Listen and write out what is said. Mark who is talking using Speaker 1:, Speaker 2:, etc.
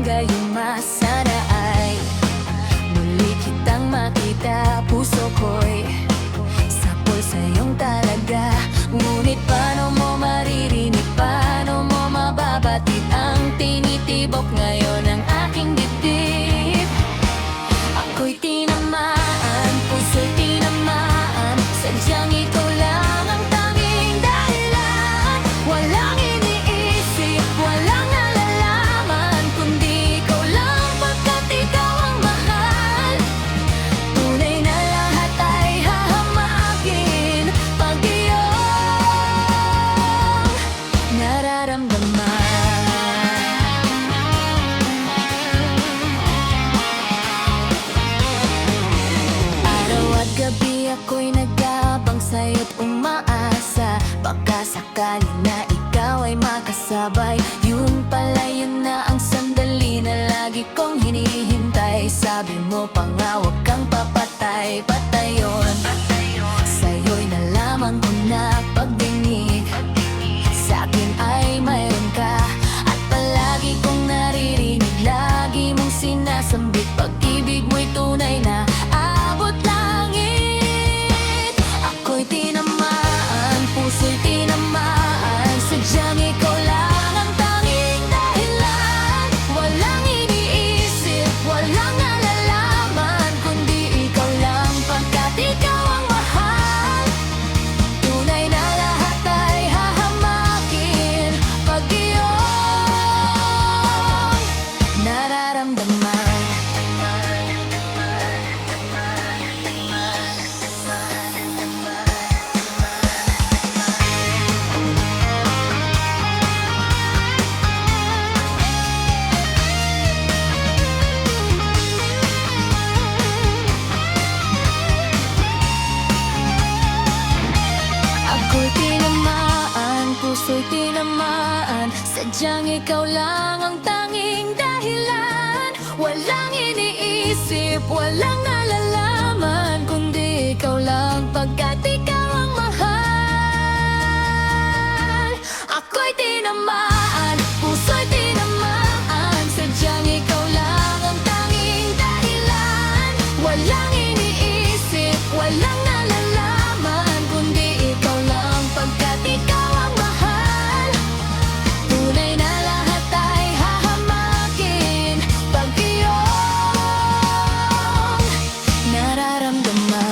Speaker 1: gayuma, sana ay muli kitang makita. Puso ko'y sapol sa'yong talaga. Ngunit paano mo maririnig, paano mo mababatid ang tinitibok ngayon ng aking dibdib? Ako'y tinamaan, puso'y tinamaan, sadyang ikaw lang ang tanging dahilan. Walang iniisip, walang nalalaman, kundi ikaw lang pagkat ikaw ang mahal. Tunay na lahat ay hahamakin pag iyong nararamdaman. Gabi ako'y nag-aabang sa'yo't umaasa, baka sakali na ikaw ay makasabay. Yun pala, yun na ang sandali na lagi kong hinihintay. Sabi mo pa nga huwag kang papatay, patayon. Sa'yo'y nalaman ko na pagdinig, sa'kin ay mayroon ka. At palagi kong naririnig, lagi mong sinasambit, pag-ibig mo'y tunay na abot langit. Ako'y tinamaan, puso'y tinamaan, sadyang ikaw lang ang tanging dahilan. Walang iniisip, walang nalalaman, kundi ikaw lang pagkat ikaw ang mahal. Tunay na lahat ay hahamakin pag iyong nararamdaman. Ako'y tinamaan, puso'y tinamaan, sadyang ikaw lang ang tanging dahilan. Walang iniisip, walang nalalaman, kundi ikaw lang pagkat ikaw ang mahal. Ako'y tinamaan, puso'y tinamaan, sadyang ikaw lang ang tanging dahilan. Walang iniisip, walang nalalaman, kundi ikaw lang pagkat ikaw ang mahal. Tunay na lahat ay hahamakin pag iyong nararamdaman.